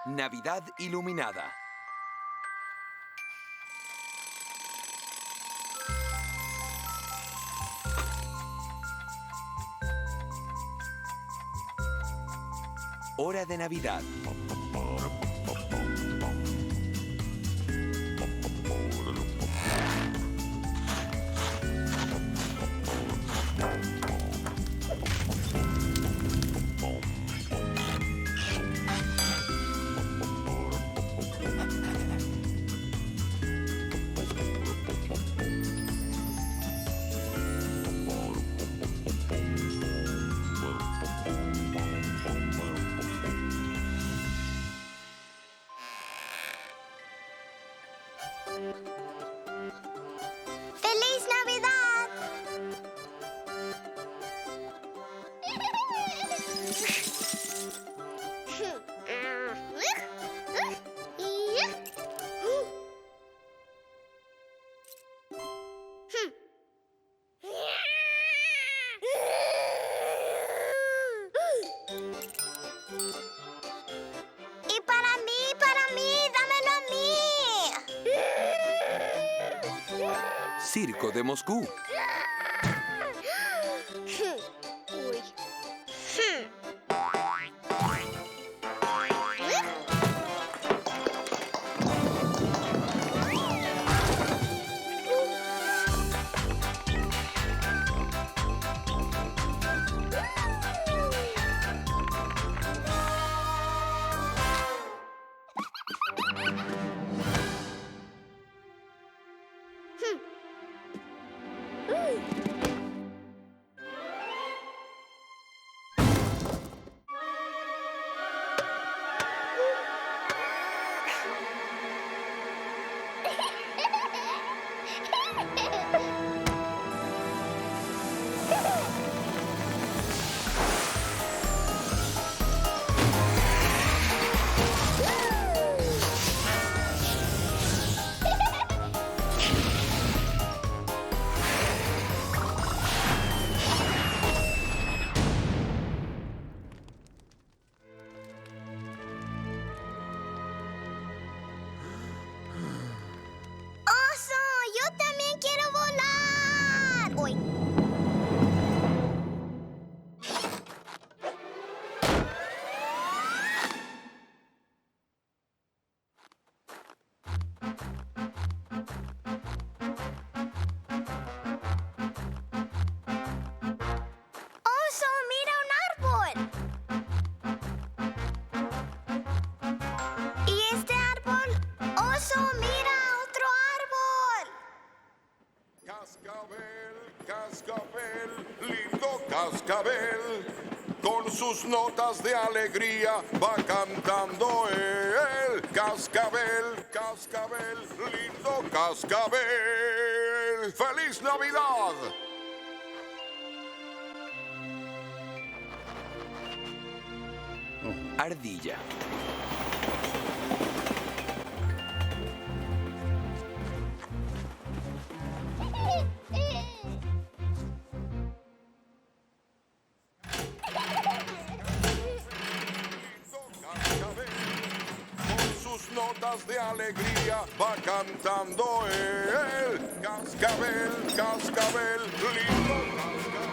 Navidad iluminada. Hora de Navidad. ¡Feliz Navidad! Y para mí, dámelo a mí. Circo de Moscú. Uy. ¡Oso! ¡Yo también quiero volar! ¡Uy! ¡Oso! ¡Mira un árbol! ¿Y este árbol? ¡Oso! ¡Mira otro árbol! Cascabel, cascabel, lindo cascabel, con sus notas de alegría va cantando él. Cascabel, cascabel, lindo cascabel. ¡Feliz Navidad! Ardilla. Cascabel, con sus notas de alegría va cantando él. Cascabel, cascabel, lindo cascabel.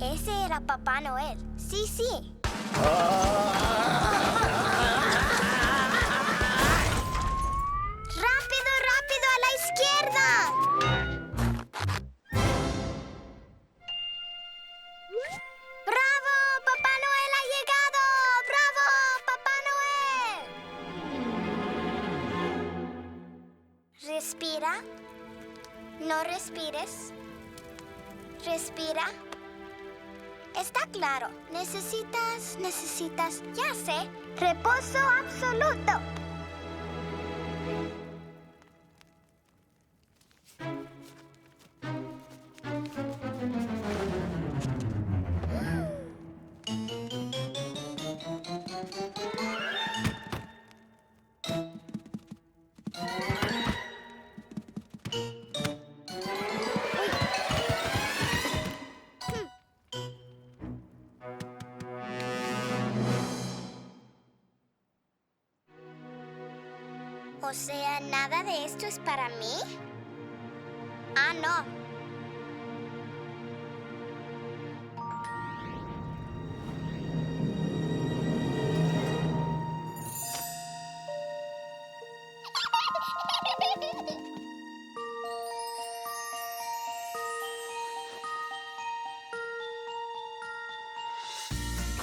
Ese era Papá Noel. Sí, sí. ¡Rápido, rápido! ¡A la izquierda! ¡Bravo! ¡Papá Noel ha llegado! ¡Bravo! ¡Papá Noel! Respira. No respires. Respira. Está claro. Necesitas, ya sé, reposo absoluto. O sea, ¿nada de esto es para mí? Ah, no.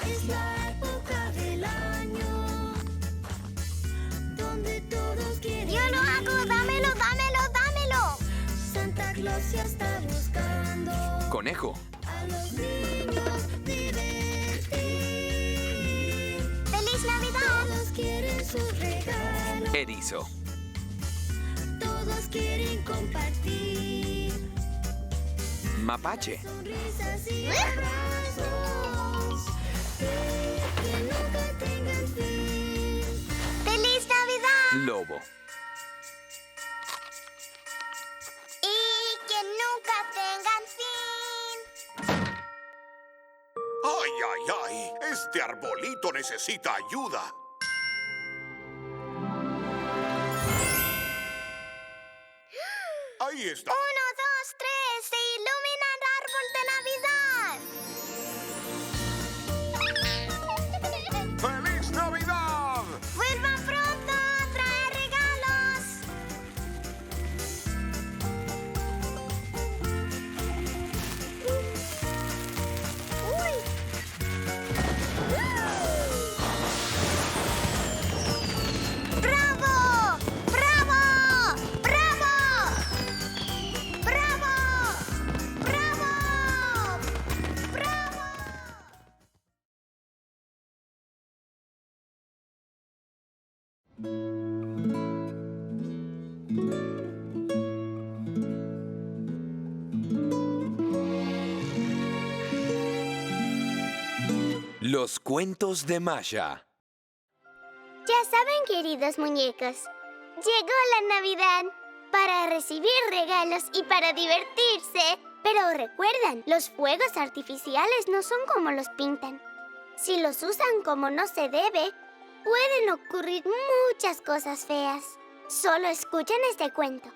Es la época del año donde todos quieren. ¡Yo lo hago! ¡Dámelo, dámelo, dámelo! Santa Claus ya está buscando Conejo. a los niños divertir. ¡Feliz Navidad! Todos quieren sus regalos, Erizo. todos quieren compartir Mapache. sonrisas y abrazos que nunca tengan fin. ¡Feliz Navidad! Lobo. Y que nunca tengan fin. ¡Ay, ay, ay! Este arbolito necesita ayuda. Ahí está. 1, 2, 3, se ilumina el árbol de Navidad. ¡Feliz Navidad! ¡Vuelvan pronto a traer regalos! ¡Uy! ¡Bravo! ¡Bravo! ¡Bravo! ¡Bravo! ¡Bravo! ¡Bravo! Los cuentos de Masha. Ya saben, queridos muñecos, llegó la Navidad para recibir regalos y para divertirse. Pero recuerdan, los fuegos artificiales no son como los pintan. Si los usan como no se debe, pueden ocurrir muchas cosas feas. Solo escuchen este cuento.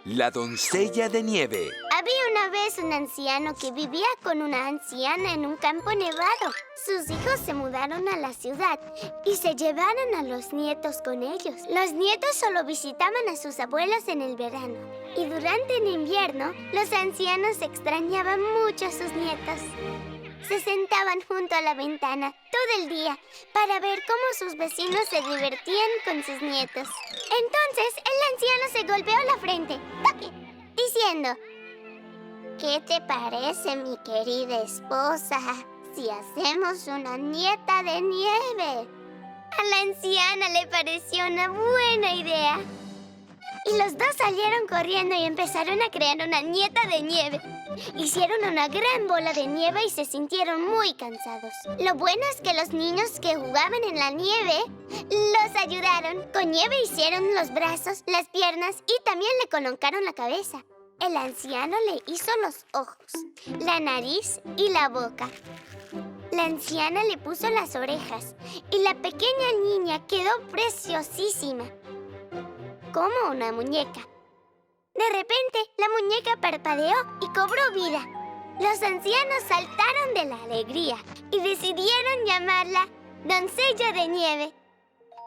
La doncella de nieve. Había una vez un anciano que vivía con una anciana en un campo nevado. Sus hijos se mudaron a la ciudad y se llevaron a los nietos con ellos. Los nietos solo visitaban a sus abuelos en el verano. Y durante el invierno, los ancianos extrañaban mucho a sus nietos. Se sentaban junto a la ventana todo el día para ver cómo sus vecinos se divertían con sus nietos. Entonces, el anciano se golpeó la frente, ¡toque!, diciendo: ¿Qué te parece, mi querida esposa, si hacemos una nieta de nieve? A la anciana le pareció una buena idea. Y los dos salieron corriendo y empezaron a crear una nieta de nieve. Hicieron una gran bola de nieve y se sintieron muy cansados. Lo bueno es que los niños que jugaban en la nieve los ayudaron. Con nieve hicieron los brazos, las piernas y también le colocaron la cabeza. El anciano le hizo los ojos, la nariz y la boca. La anciana le puso las orejas y la pequeña niña quedó preciosísima, como una muñeca. De repente, la muñeca parpadeó y cobró vida. Los ancianos saltaron de la alegría y decidieron llamarla Doncella de Nieve.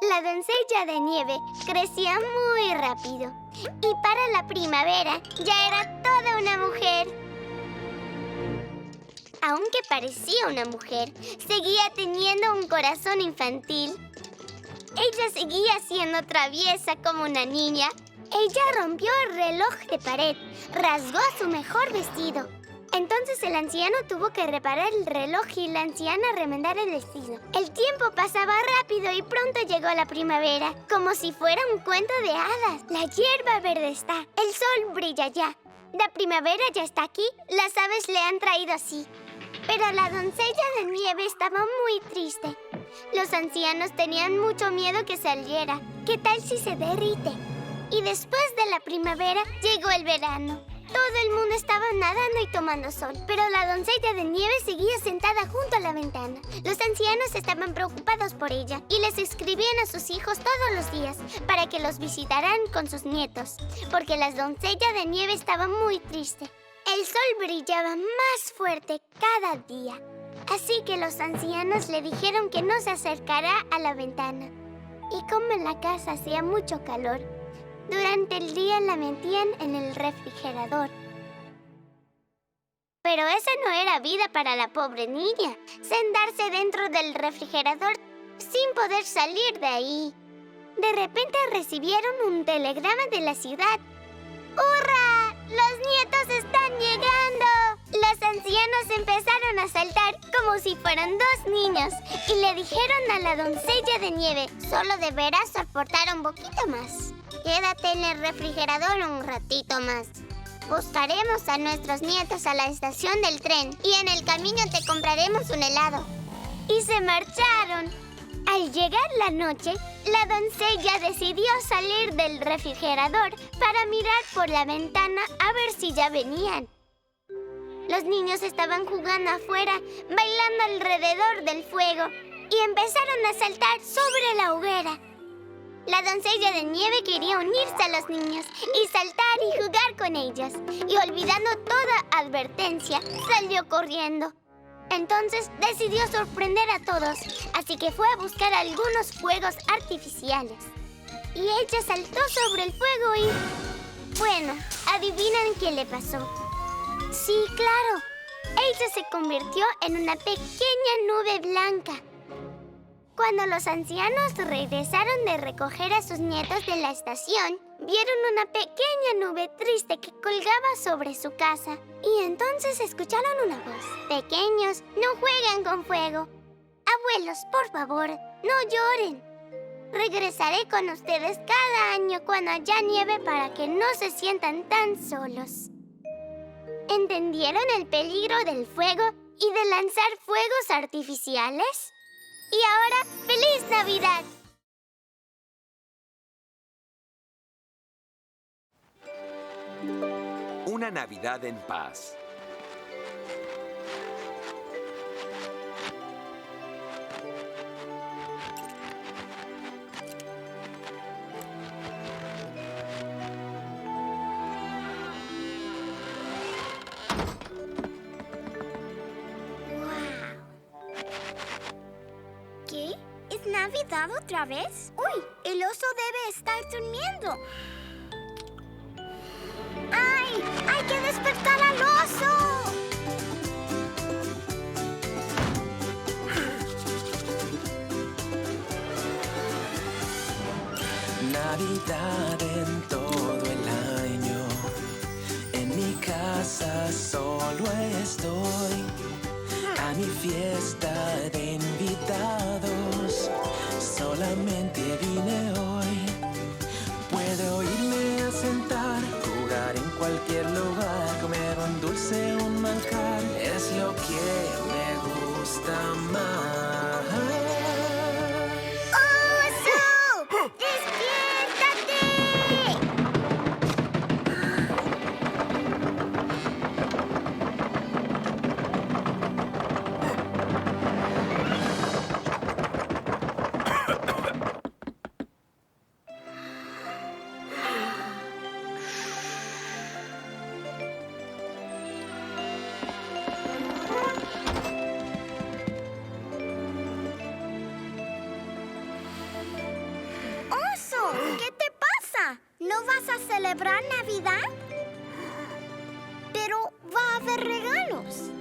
La doncella de nieve crecía muy rápido y para la primavera ya era toda una mujer. Aunque parecía una mujer, seguía teniendo un corazón infantil. Ella seguía siendo traviesa como una niña. Ella rompió el reloj de pared, rasgó su mejor vestido. Entonces el anciano tuvo que reparar el reloj y la anciana remendar el vestido. El tiempo pasaba rápido y pronto llegó la primavera, como si fuera un cuento de hadas. La hierba verde está, el sol brilla ya. La primavera ya está aquí, las aves le han traído así. Pero la doncella de nieve estaba muy triste. Los ancianos tenían mucho miedo que saliera. ¿Qué tal si se derrite? Y después de la primavera llegó el verano. Todo el mundo estaba nadando y tomando sol, pero la doncella de nieve seguía sentada junto a la ventana. Los ancianos estaban preocupados por ella y les escribían a sus hijos todos los días para que los visitaran con sus nietos, porque la doncella de nieve estaba muy triste. El sol brillaba más fuerte cada día, así que los ancianos le dijeron que no se acercara a la ventana. Y como en la casa hacía mucho calor, durante el día la metían en el refrigerador. Pero esa no era vida para la pobre niña, sentarse dentro del refrigerador sin poder salir de ahí. De repente recibieron un telegrama de la ciudad. ¡Hurra! ¡Los nietos están llegando! Los ancianos empezaron a saltar como si fueran dos niños y le dijeron a la doncella de nieve: solo deberás soportar un poquito más. Quédate en el refrigerador un ratito más. Buscaremos a nuestros nietos a la estación del tren y en el camino te compraremos un helado. Y se marcharon. Al llegar la noche, la doncella decidió salir del refrigerador para mirar por la ventana a ver si ya venían. Los niños estaban jugando afuera, bailando alrededor del fuego y empezaron a saltar sobre la hoguera. La doncella de nieve quería unirse a los niños y saltar y jugar con ellos. Y olvidando toda advertencia, salió corriendo. Entonces decidió sorprender a todos, así que fue a buscar algunos fuegos artificiales. Y ella saltó sobre el fuego y... bueno, ¿adivinan qué le pasó? Sí, claro. Ella se convirtió en una pequeña nube blanca. Cuando los ancianos regresaron de recoger a sus nietos de la estación, vieron una pequeña nube triste que colgaba sobre su casa. Y entonces escucharon una voz. Pequeños, no jueguen con fuego. Abuelos, por favor, no lloren. Regresaré con ustedes cada año cuando haya nieve para que no se sientan tan solos. ¿Entendieron el peligro del fuego y de lanzar fuegos artificiales? Y ahora, ¡feliz Navidad! Una Navidad en paz. ¿Qué? ¿Es Navidad otra vez? ¡Uy! El oso debe estar durmiendo. ¡Ay! ¡Hay que despertar al oso! Navidad en todo el año. En mi casa solo estoy. A mi fiesta de invitados solamente vine hoy. Puedo irme a sentar, jugar en cualquier lugar, comer un dulce, un manjar, es lo que me gusta más. ¡Oso! ¡Despiértate! ¿Qué te pasa? ¿No vas a celebrar Navidad? Pero va a haber regalos.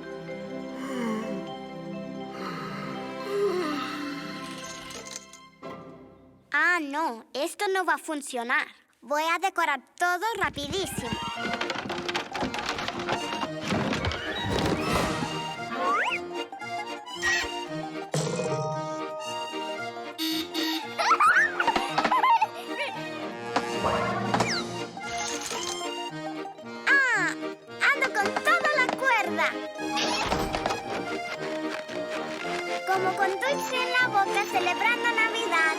Ah, no. Esto no va a funcionar. Voy a decorar todo rapidísimo. Como con dulce en la boca celebrando Navidad.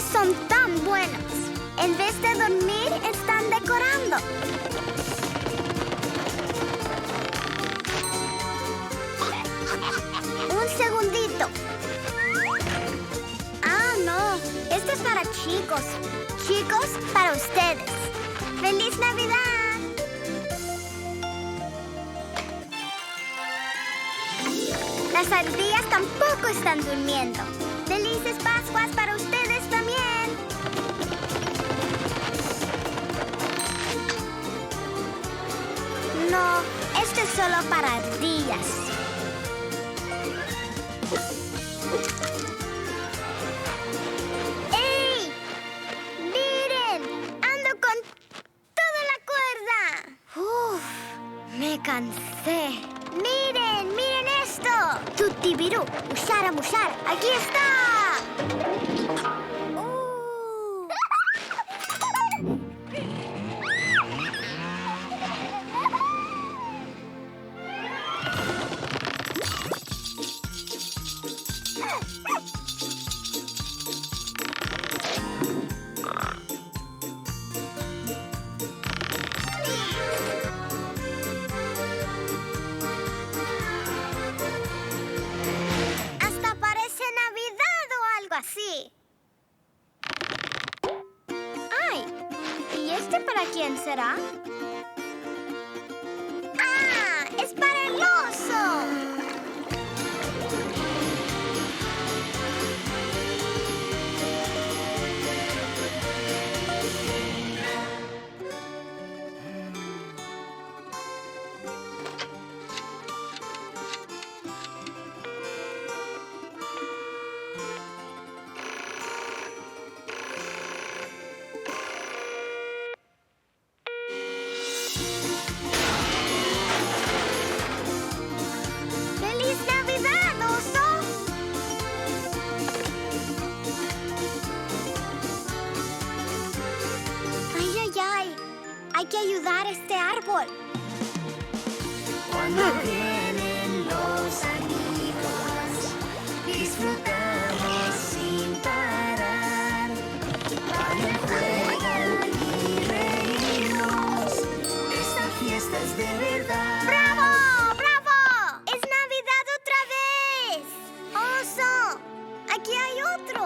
padres son tan buenos. En vez de dormir, están decorando. Un segundito. Ah, no. Esto es para chicos. Chicos, para ustedes. ¡Feliz Navidad! Las ardillas tampoco están durmiendo. ¡Felices Pascuas para ustedes también! No, esto es solo para ardillas. ¡Ey! ¡Miren! ¡Ando con toda la cuerda! ¡Uf! Me cansé. ¡Miren! ¡Miren esto! ¡Tutibirú! ¡Mushara, mushara! ¡Aquí está! Hasta parece Navidad o algo así. ¡Ay! ¿Y este para quién será? ¡Ah! ¡Es para el oso! ¡Feliz Navidad, oso! ¡Ay, ay, ay! Hay que ayudar a este árbol. Cuando vienen los amigos, disfrutamos sin parar. Bailan, juegan y reímos. Esta fiesta es de verdad. ¡Bravo! ¡Bravo! ¡Es Navidad otra vez! ¡Oso! ¡Aquí hay otro!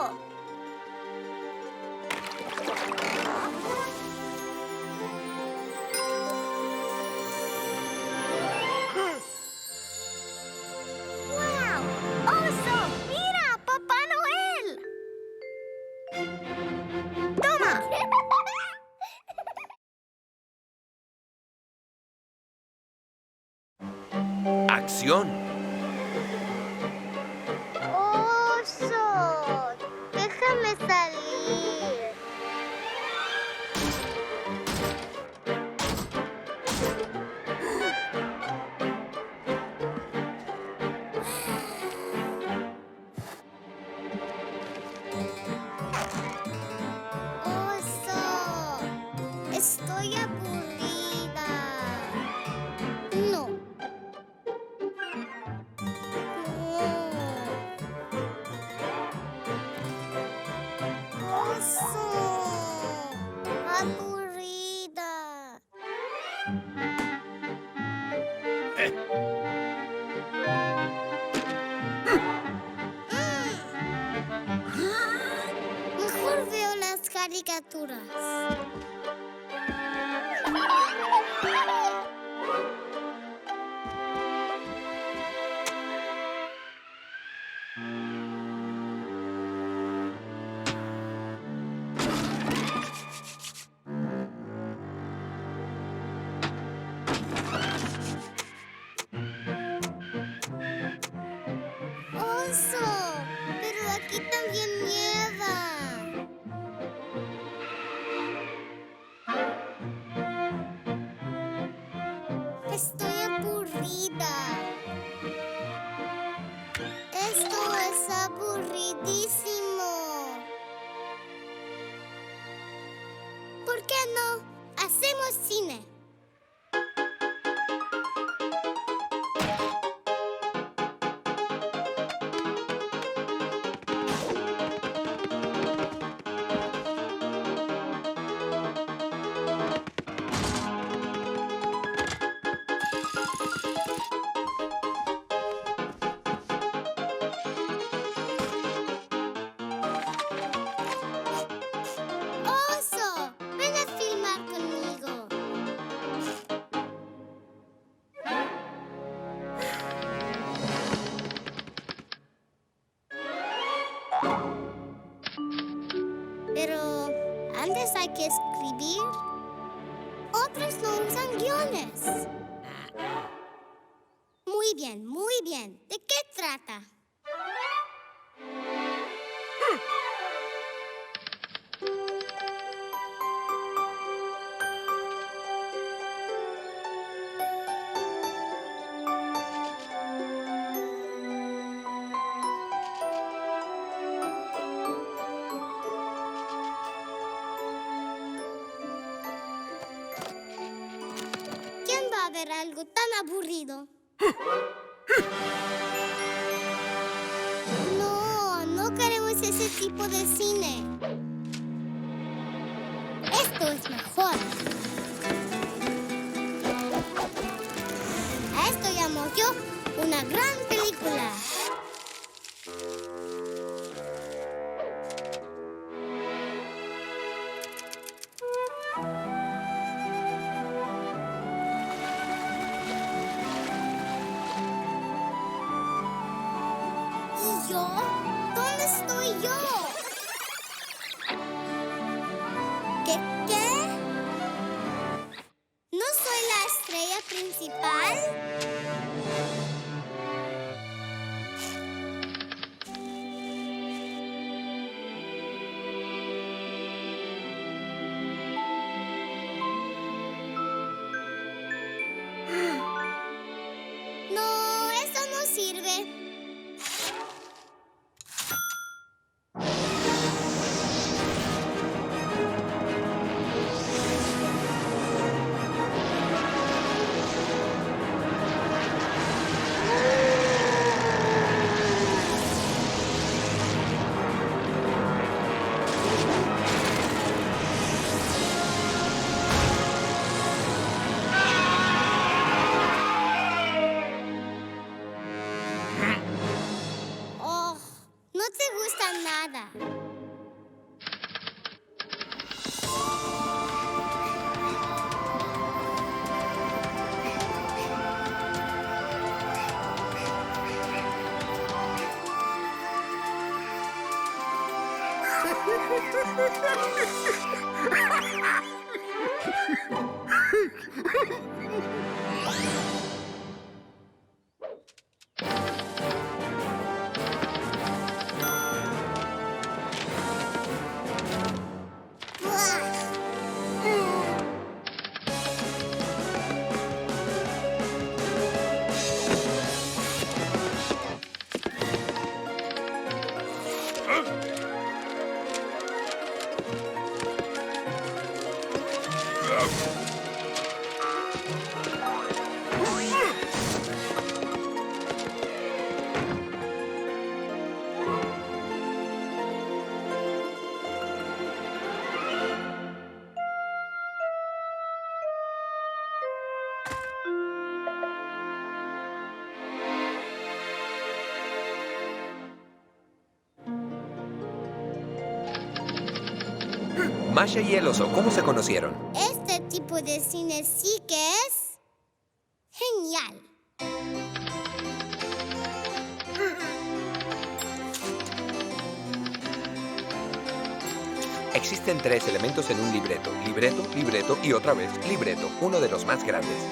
¡Wow! ¡Oso! ¡Mira! ¡Papá Noel! ¡Toma! Acción. ¡Oso! ¡Déjame salir! ¡Oso! Estoy aburrida. No. Oso, aburrida. Mejor veo las caricaturas. Oso, pero aquí también nieva. Estoy aburrida. Esto es aburridísimo. ¿Por qué no hacemos cine? Pero antes hay que escribir. Otros no usan guiones. Muy bien, muy bien. ¿De qué trata? ¿Quién va a ver algo tan aburrido? No, no queremos ese tipo de cine. Esto es mejor. A esto llamo yo una gran película. ¿Y yo? ¿Dónde estoy yo? ¿Qué? ¿No soy la estrella principal? No, eso no sirve. Oh, no te gusta nada. Masha y el oso, ¿cómo se conocieron? Este tipo de cine sí que es genial. Existen 3 elementos en un libreto. Libreto, libreto y otra vez libreto, uno de los más grandes.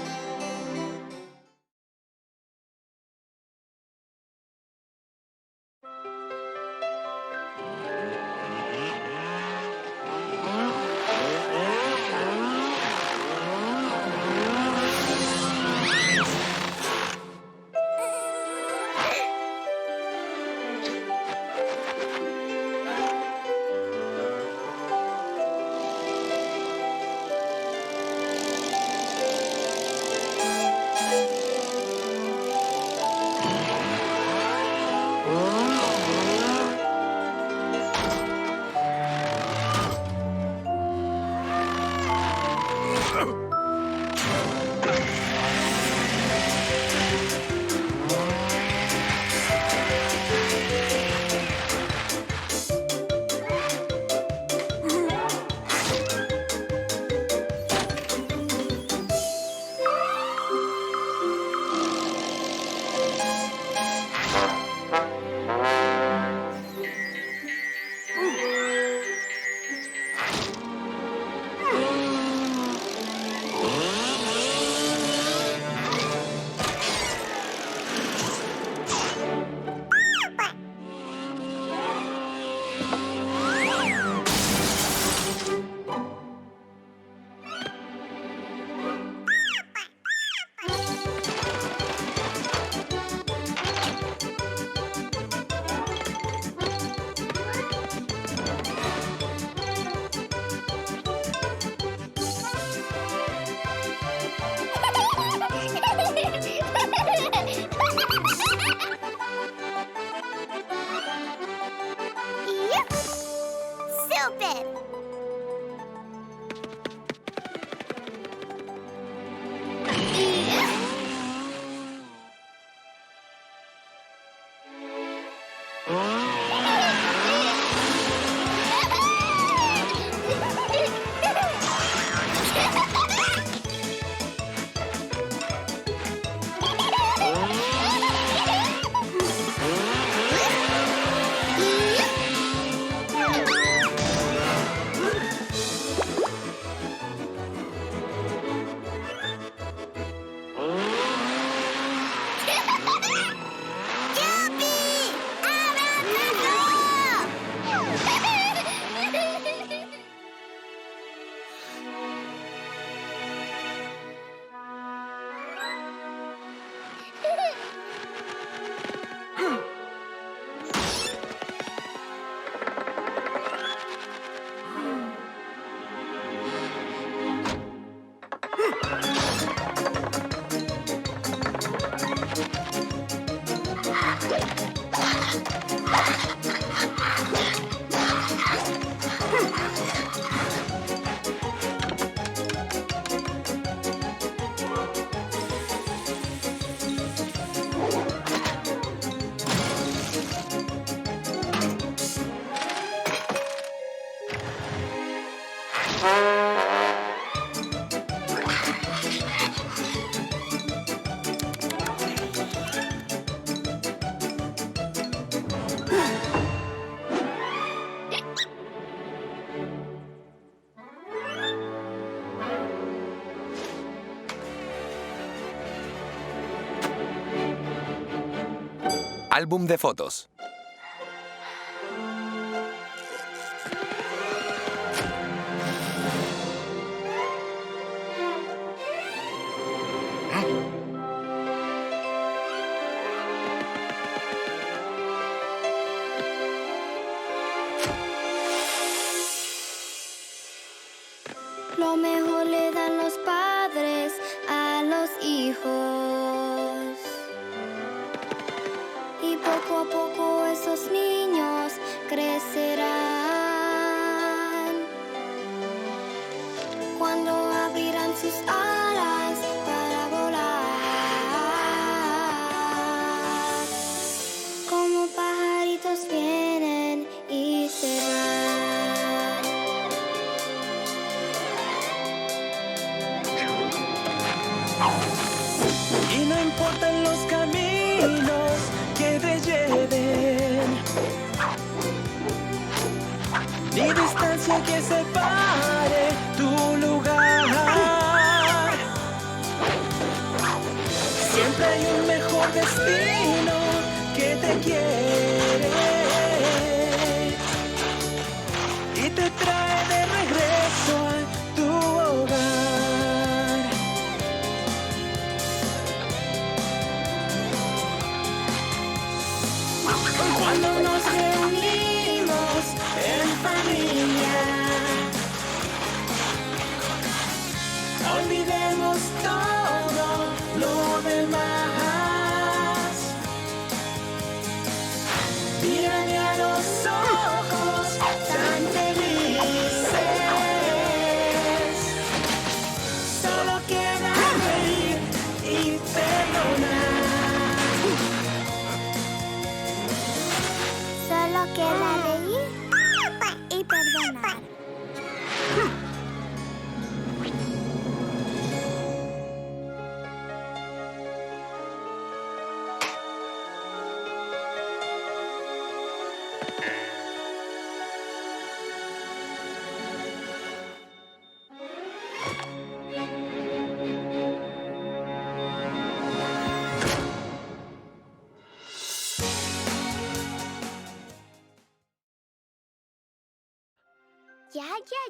Álbum de fotos. Lo mejor le dan los padres a los hijos. Y poco a poco esos niños crecerán. Cuando abrirán sus alas para volar. Como pajaritos vienen y se van. Y no importan los caminos que te lleven, ni distancia que separe tu lugar. Siempre hay un mejor destino que te quiere y te trae de regreso a tu hogar. Cuando nos reunimos en familia, olvidemos todo lo demás. Mírame a los ojos tan felices. Solo queda reír y perdonar. Solo queda reír y perdonar.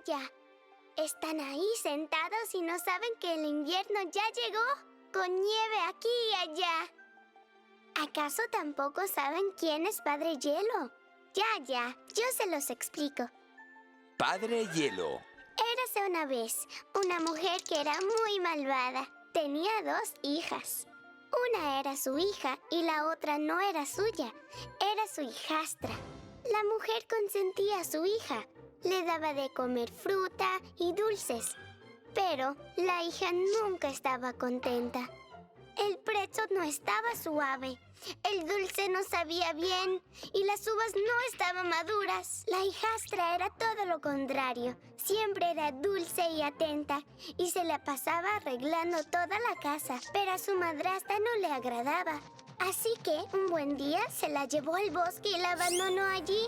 Ya. Están ahí sentados y no saben que el invierno ya llegó, con nieve aquí y allá. ¿Acaso tampoco saben quién es Padre Hielo? Ya, yo se los explico. Padre Hielo. Érase una vez una mujer que era muy malvada. Tenía 2 hijas. Una era su hija y la otra no era suya. Era su hijastra. La mujer consentía a su hija. Le daba de comer fruta y dulces. Pero la hija nunca estaba contenta. El pretzel no estaba suave. El dulce no sabía bien y las uvas no estaban maduras. La hijastra era todo lo contrario. Siempre era dulce y atenta y se la pasaba arreglando toda la casa, pero a su madrastra no le agradaba. Así que un buen día se la llevó al bosque y la abandonó allí.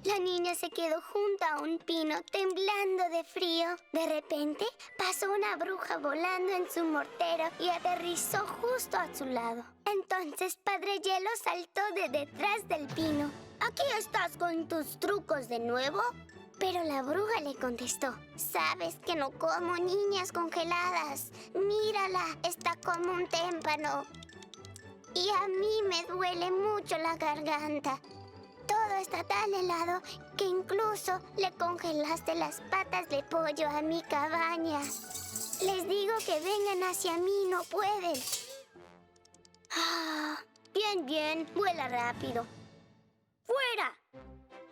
La niña se quedó junto a un pino, temblando de frío. De repente, pasó una bruja volando en su mortero y aterrizó justo a su lado. Entonces, Padre Hielo saltó de detrás del pino. ¿Aquí estás con tus trucos de nuevo? Pero la bruja le contestó: sabes que no como niñas congeladas. Mírala, está como un témpano. Y a mí me duele mucho la garganta. Todo está tan helado que incluso le congelaste las patas de pollo a mi cabaña. Les digo que vengan hacia mí, no pueden. Bien, vuela rápido. ¡Fuera!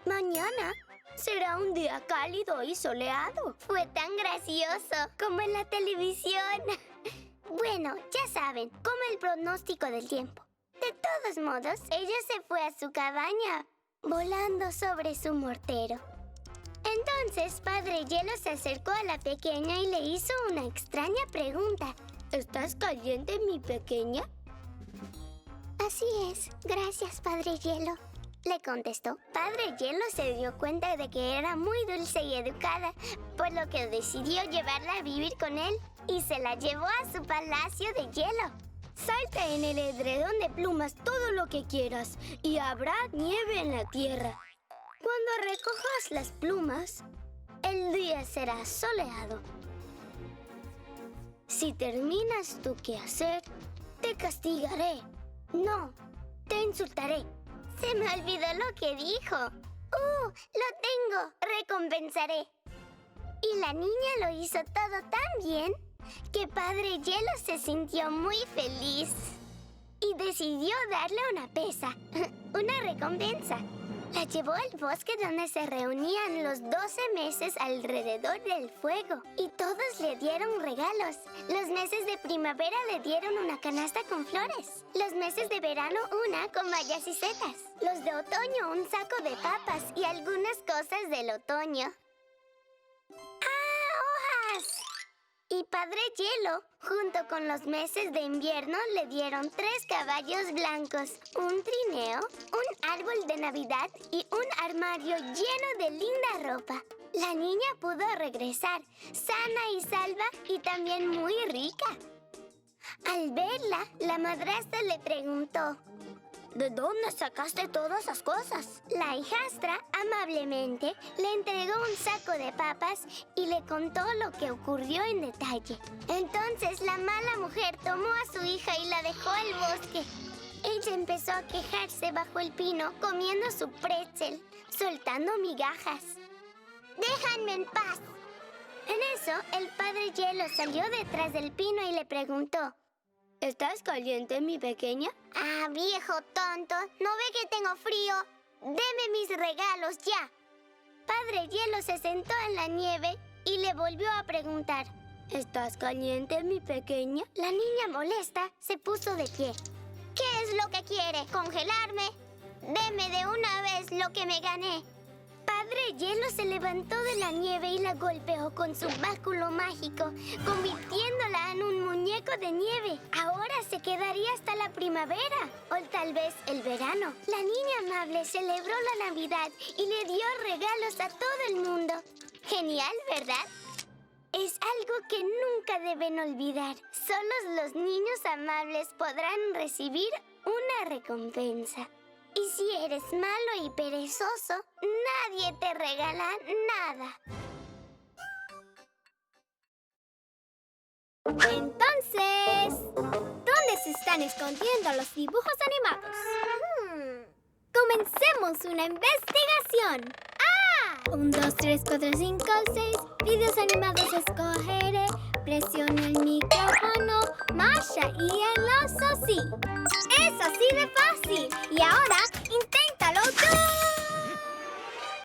Mañana será un día cálido y soleado. Fue tan gracioso como en la televisión. Bueno, ya saben, como el pronóstico del tiempo. De todos modos, ella se fue a su cabaña, volando sobre su mortero. Entonces, Padre Hielo se acercó a la pequeña y le hizo una extraña pregunta. ¿Estás caliente, mi pequeña? Así es. Gracias, Padre Hielo, le contestó. Padre Hielo se dio cuenta de que era muy dulce y educada, por lo que decidió llevarla a vivir con él y se la llevó a su palacio de hielo. Salta en el edredón de plumas todo lo que quieras y habrá nieve en la tierra. Cuando recojas las plumas, el día será soleado. Si terminas tu quehacer, te castigaré. No, te insultaré. Se me olvidó lo que dijo. ¡Lo tengo! Recompensaré. Y la niña lo hizo todo tan bien que Padre Hielo se sintió muy feliz y decidió darle una pesa, una recompensa. La llevó al bosque donde se reunían los 12 meses alrededor del fuego y todos le dieron regalos. Los meses de primavera le dieron una canasta con flores. Los meses de verano una con bayas y setas. Los de otoño un saco de papas y algunas cosas del otoño. ¡Ah, hojas! Y Padre Hielo, junto con los meses de invierno, le dieron 3 caballos blancos, un trineo, un árbol de Navidad y un armario lleno de linda ropa. La niña pudo regresar, sana y salva y también muy rica. Al verla, la madrastra le preguntó: ¿de dónde sacaste todas esas cosas? La hijastra, amablemente, le entregó un saco de papas y le contó lo que ocurrió en detalle. Entonces la mala mujer tomó a su hija y la dejó al bosque. Ella empezó a quejarse bajo el pino, comiendo su pretzel, soltando migajas. ¡Déjanme en paz! En eso, el Padre Hielo salió detrás del pino y le preguntó: ¿estás caliente, mi pequeña? Ah, viejo tonto, ¿no ve que tengo frío? Deme mis regalos ya. Padre Hielo se sentó en la nieve y le volvió a preguntar: ¿estás caliente, mi pequeña? La niña molesta se puso de pie. ¿Qué es lo que quiere? ¿Congelarme? Deme de una vez lo que me gané. Padre Hielo se levantó de la nieve y la golpeó con su báculo mágico, convirtiéndola en un muñeco de nieve. Ahora se quedaría hasta la primavera, o tal vez el verano. La niña amable celebró la Navidad y le dio regalos a todo el mundo. Genial, ¿verdad? Es algo que nunca deben olvidar. Solo los niños amables podrán recibir una recompensa. Y si eres malo y perezoso, nadie te regala nada. Entonces, ¿dónde se están escondiendo los dibujos animados? Comencemos una investigación. ¡Ah! 1, 2, 3, 4, 5, 6. Videos animados escogeré. Presiona el micrófono. Masha y el oso sí. Es así de fácil. Y ahora, inténtalo tú.